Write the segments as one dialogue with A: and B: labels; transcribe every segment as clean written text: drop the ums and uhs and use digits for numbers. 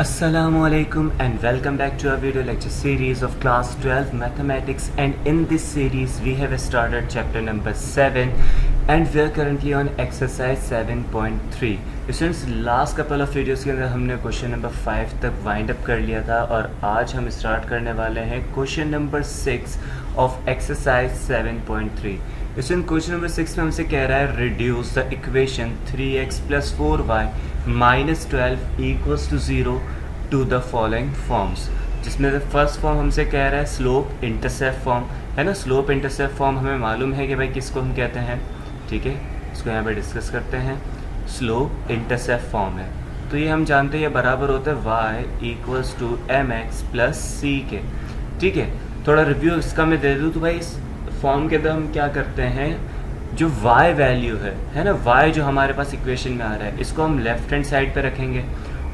A: Assalamualaikum and welcome back to our video lecture series of class 12 mathematics, and in this series we have started chapter number 7 and we are currently on exercise 7.3. Students, last couple of videos के अंदर हमने question number 5 तक wind up कर लिया था और आज हम स्टार्ट करने वाले हैं question number 6 of exercise 7.3. Question number 6 में हमसे कह रहा है reduce the equation 3x + 4y - 12 equals to 0 to the following forms, जिसमें फर्स्ट फॉर्म हमसे कह रहा है स्लोप इंटरसेप्ट फॉर्म, है ना. स्लोप इंटरसेप्ट फॉर्म हमें मालूम है कि भाई किसको हम कहते हैं, ठीक है. इसको यहाँ पे डिस्कस करते हैं. स्लोप इंटरसेप्ट फॉर्म है तो ये हम जानते हैं ये बराबर होता है y = mx + c के, ठीक है. थोड़ा रिव्यू इसका मैं दे दूँ तो भाई इस फॉर्म के अंदर हम क्या करते हैं, जो y वैल्यू है ना, y जो हमारे पास इक्वेशन में आ रहा है इसको हम लेफ्ट हैंड साइड पे रखेंगे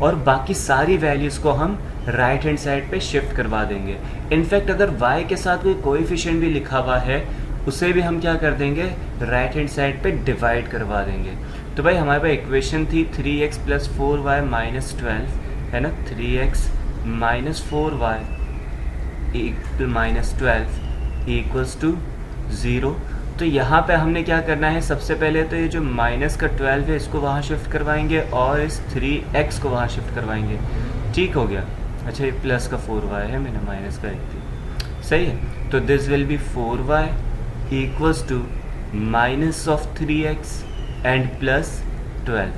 A: और बाकी सारी वैल्यूज़ को हम राइट हैंड साइड पे शिफ्ट करवा देंगे. इनफैक्ट अगर y के साथ कोई कोएफिशिएंट भी लिखा हुआ है उसे भी हम क्या कर देंगे, राइट हैंड साइड पे डिवाइड करवा देंगे. तो भाई हमारे पास इक्वेशन थी 3x + 4y - 12, है ना. 3x - 4y - 12 equals to 0. तो यहाँ पे हमने क्या करना है, सबसे पहले तो ये जो माइनस का 12 है इसको वहाँ शिफ्ट करवाएंगे और इस 3x को वहाँ शिफ्ट करवाएंगे. ठीक हो गया. अच्छा ये प्लस का 4y है, मैंने माइनस का लिख दिया, सही है. तो this will be 4y equals to -3x and +12,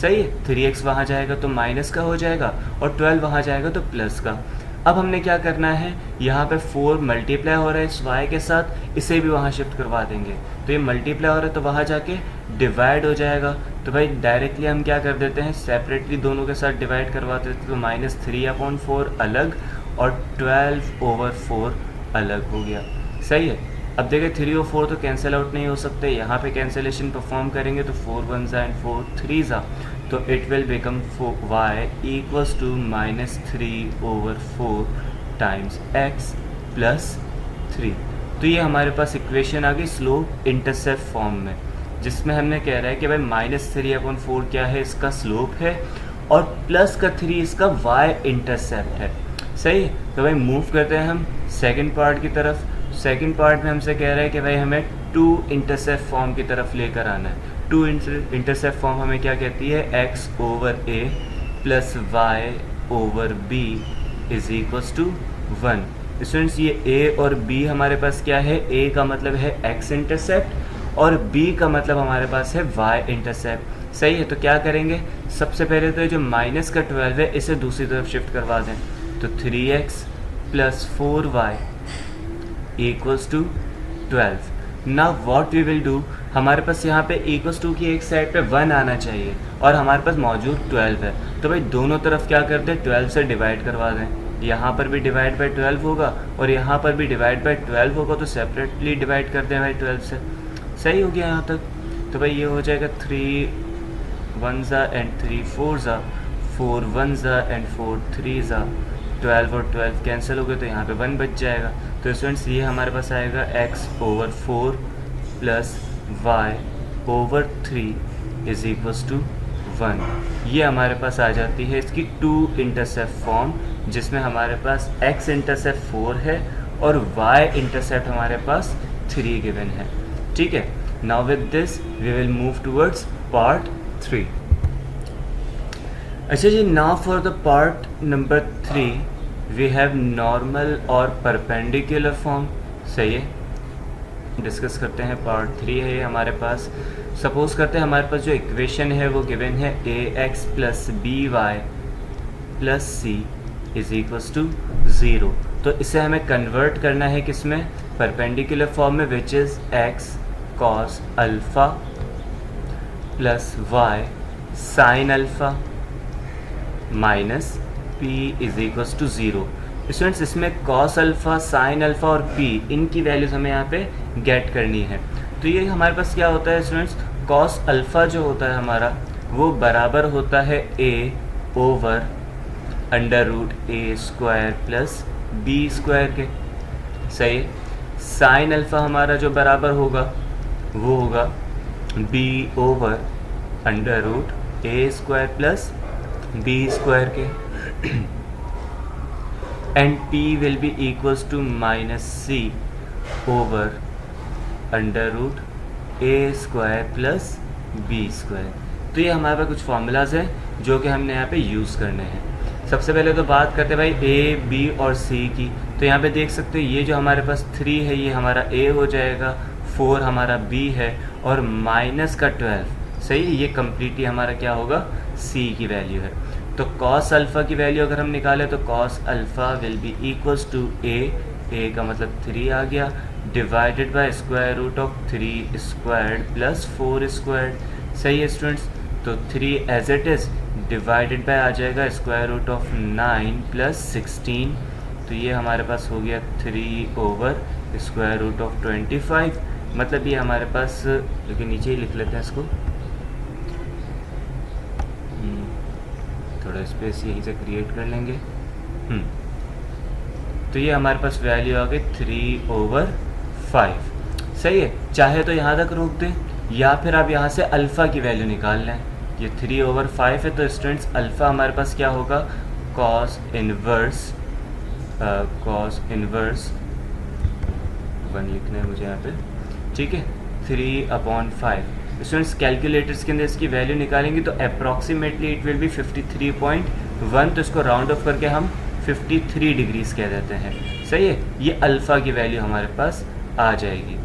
A: सही है. 3x वहाँ जाएगा तो माइनस का हो जाएगा और 12 वहाँ जाएगा तो प्लस का. अब हमने क्या करना है, यहाँ पे 4 मल्टीप्लाई हो रहा है इस y के साथ, इसे भी वहाँ शिफ्ट करवा देंगे. तो ये मल्टीप्लाई हो रहा है तो वहाँ जाके डिवाइड हो जाएगा. तो भाई डायरेक्टली हम क्या कर देते हैं, सेपरेटली दोनों के साथ डिवाइड करवा देते हैं. तो -3/4 अलग और 12/4 अलग हो गया, सही है. अब देखिए 3 और 4 तो कैंसिल आउट नहीं हो सकते, यहाँ पे कैंसिलेशन परफॉर्म करेंगे तो 4 1s एंड 4 3s, तो it will become y equals to -3/4 times x + 3. तो ये हमारे पास इक्वेशन आ गई स्लोप इंटरसेप्ट फॉर्म में, जिसमें हमने कह रहा है कि भाई -3/4 क्या है, इसका स्लोप है और प्लस का 3 इसका y इंटरसेप्ट है, सही है. तो भाई मूव करते हैं हम सेकेंड पार्ट की तरफ. सेकेंड पार्ट में हमसे कह रहा है कि भाई हमें 2 इंटरसेप्ट फॉर्म की तरफ लेकर आना है. 2 इंटरसेप्ट फॉर्म हमें क्या कहती है, x/a + y/b = 1. स्टूडेंट्स ये a और b हमारे पास क्या है, a का मतलब है x इंटरसेप्ट और b का मतलब हमारे पास है y इंटरसेप्ट, सही है. तो क्या करेंगे, सबसे पहले तो जो माइनस का 12 है इसे दूसरी तरफ शिफ्ट करवा दें. तो 3x + 4y = 12. Now what we will do, हमारे पास यहाँ पे = की एक साइड पे 1 आना चाहिए और हमारे पास मौजूद 12 है. तो भाई दोनों तरफ क्या कर दें, 12 से डिवाइड करवा दें. यहाँ पर भी डिवाइड बाई 12 होगा और यहाँ पर भी डिवाइड बाई 12 होगा, तो सेपरेटली डिवाइड कर दें भाई 12 से. सही हो गया यहाँ तक. तो भाई ये हो जाएगा 3 1s and 3 4s, 4 1s and 4 3s, 12 और 12 कैंसिल हो गए तो यहाँ पे 1 बच जाएगा. तो स्टूडेंट्स ये हमारे पास आएगा x/4 + y/3 = 1. ये हमारे पास आ जाती है इसकी 2 इंटरसेप्ट फॉर्म, जिसमें हमारे पास x इंटरसेप्ट 4 है और y इंटरसेप्ट हमारे पास 3 गिवन है, ठीक है. Now with this we will move towards part 3. अच्छा जी, now for the part number 3 we have normal और परपेंडिकुलर फॉर्म, सही है. डिस्कस करते हैं. पार्ट 3 है ये हमारे पास. सपोज करते हैं हमारे पास जो इक्वेशन है वो गिवन है ax + by + c = 0. तो इसे हमें कन्वर्ट करना है किसमें, परपेंडिकुलर फॉर्म में, which is x cos α + y sin α - p = 0. Students इसमें cos अल्फ़ा, sin अल्फ़ा और p इनकी वैल्यूज़ हमें यहाँ पे गेट करनी है. तो ये हमारे पास क्या होता है स्टूडेंट्स, cos अल्फ़ा जो होता है हमारा वो बराबर होता है a/√a² + b² के, सही. sin अल्फ़ा हमारा जो बराबर होगा वो होगा b/√a² + b² के. And p will be equals to -c over under root a² plus b²। तो ये हमारे पास कुछ फॉर्मूलाज हैं जो कि हमने यहाँ पे यूज़ करने हैं। सबसे पहले तो बात करते हैं भाई a, b और c की। तो यहाँ पे देख सकते हो ये जो हमारे पास 3 है ये हमारा a हो जाएगा, 4 हमारा b है और माइनस का 12, सही है, ये कम्प्लीटली हमारा क्या होगा, c की वैल्यू है। तो cos अल्फ़ा की वैल्यू अगर हम निकालें तो cos alpha will be equals to a का मतलब 3 आ गया, divided by square root of 3 squared plus 4 squared. सही है स्टूडेंट्स, तो 3 as it is divided by आ जाएगा स्क्वायर रूट ऑफ 9 प्लस 16। तो ये हमारे पास हो गया 3 ओवर स्क्वायर रूट ऑफ 25। मतलब ये हमारे पास, लेकिन नीचे ही लिख लेते हैं इसको, थोड़ा स्पेस यहीं से क्रिएट कर लेंगे। तो ये हमारे पास वैल्यू आ गई 3 ओवर 5। सही है, चाहे तो यहाँ तक रोक दें या फिर आप यहाँ से अल्फ़ा की वैल्यू निकाल लें। ये 3 ओवर 5 है, तो स्टूडेंट्स अल्फ़ा हमारे पास क्या होगा, कॉस इनवर्स 1 लिखना है मुझे यहाँ पे, ठीक है, 3/5। स्टूडेंट्स कैलकुलेटर्स के अंदर इसकी वैल्यू निकालेंगे तो अप्रॉक्सीमेटली इट विल बी 53.1। तो इसको राउंड ऑफ करके हम 53 डिग्रीज कह देते हैं। सही है, ये अल्फ़ा की वैल्यू हमारे पास आ जाएगी।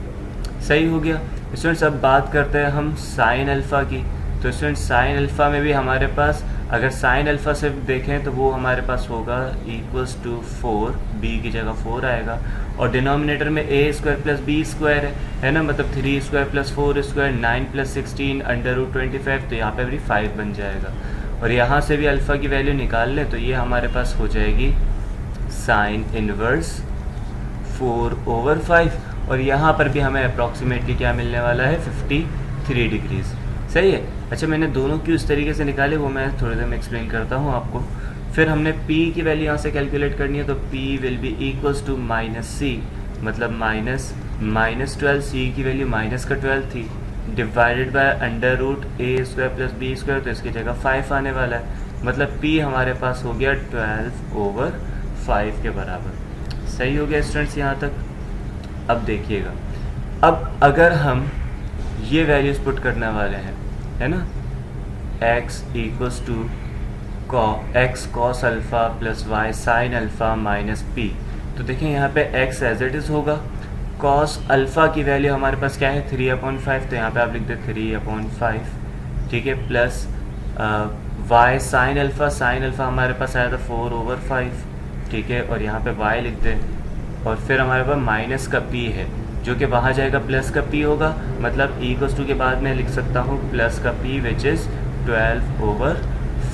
A: सही हो गया स्टूडेंट्स। अब बात करते हैं हम साइन अल्फ़ा की। तो स्टूडेंट्स साइन अल्फ़ा में भी हमारे पास, अगर साइन अल्फ़ा से देखें तो वो हमारे पास होगा इक्वल्स टू 4, b की जगह 4 आएगा और डिनोमिनेटर में a² प्लस b² है ना, मतलब 3² प्लस 4², 9 प्लस 16 अंडर रूट 25। तो यहाँ पे भी 5 बन जाएगा और यहाँ से भी अल्फ़ा की वैल्यू निकाल लें तो ये हमारे पास हो जाएगी साइन इनवर्स 4 ओवर 5 और यहाँ पर भी हमें अप्रॉक्सीमेटली क्या मिलने वाला है, 53 डिग्रीज़। सही है। अच्छा, मैंने दोनों क्यों इस तरीके से निकाले वो मैं थोड़ी देर में एक्सप्लेन करता हूँ आपको। फिर हमने p की वैल्यू यहाँ से कैलकुलेट करनी है, तो p will be equals to -c, मतलब -12, c की वैल्यू -12 थी, divided by under root a² plus b², तो इसकी जगह 5 आने वाला है, मतलब p हमारे पास हो गया 12 ओवर 5 के बराबर। सही हो गया स्टूडेंट्स यहाँ तक। अब देखिएगा, अब अगर हम ये वैल्यूज पुट करने वाले हैं, है ना, x equals to x cos alpha plus y sine alpha minus p। तो देखें यहाँ पे x एज इट इज़ होगा, cos अल्फ़ा की वैल्यू हमारे पास क्या है, 3/5, तो यहाँ पे आप लिख दे 3/5, ठीक है, प्लस y साइन अल्फ़ा हमारे पास आया था 4 ओवर 5, ठीक है, और यहाँ पे y लिख दे और फिर हमारे पास माइनस का p है जो कि वहाँ जाएगा प्लस का p होगा, मतलब इक्वल्स टू के बाद मैं लिख सकता हूँ प्लस का p विच इज़ 12 ओवर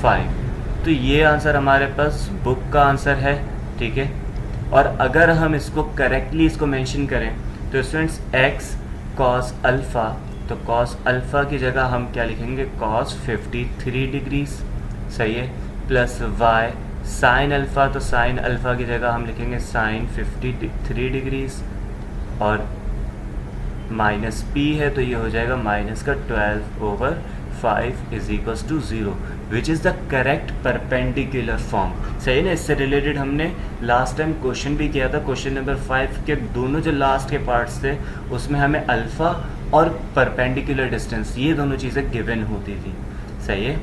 A: 5। तो ये आंसर हमारे पास बुक का आंसर है, ठीक है। और अगर हम इसको करेक्टली इसको मेंशन करें तो स्टूडेंट्स x cos अल्फ़ा, तो cos अल्फ़ा की जगह हम क्या लिखेंगे, cos 53 डिग्रीज, सही है, प्लस y साइन अल्फ़ा, तो साइन अल्फ़ा की जगह हम लिखेंगे साइन 53 डिग्रीज और माइनस p है तो ये हो जाएगा माइनस का 12 over 5 is equals to 0, which is the correct perpendicular form. सही ना, इससे रिलेटेड हमने लास्ट टाइम क्वेश्चन भी किया था, क्वेश्चन नंबर 5 के दोनों जो लास्ट के पार्ट्स थे उसमें हमें अल्फ़ा और परपेंडिकुलर डिस्टेंस ये दोनों चीज़ें गिवन होती थी। सही है,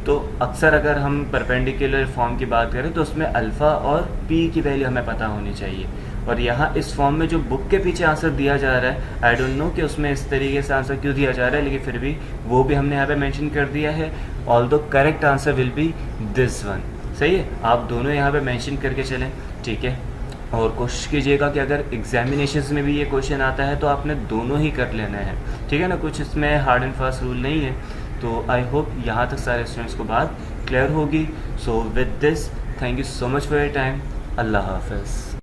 A: तो अक्सर अगर हम परपेंडिकुलर फॉर्म की बात करें तो उसमें अल्फ़ा और p की वैल्यू हमें पता होनी चाहिए। और यहाँ इस फॉर्म में जो बुक के पीछे आंसर दिया जा रहा है, आई डोंट नो कि उसमें इस तरीके से आंसर क्यों दिया जा रहा है, लेकिन फिर भी वो भी हमने यहाँ पे मेंशन कर दिया है। Although correct answer will be this one. सही है, आप दोनों यहाँ पे मेंशन करके चलें, ठीक है। और कोशिश कीजिएगा कि अगर एग्जामिनेशंस में भी ये क्वेश्चन आता है तो आपने दोनों ही कर लेना है, ठीक है ना, कुछ इसमें हार्ड एंड फास्ट रूल नहीं है। तो आई होप यहाँ तक सारे स्टूडेंट्स को बात क्लियर होगी। So with this, thank you so much for your time. अल्लाह हाफ़िज़।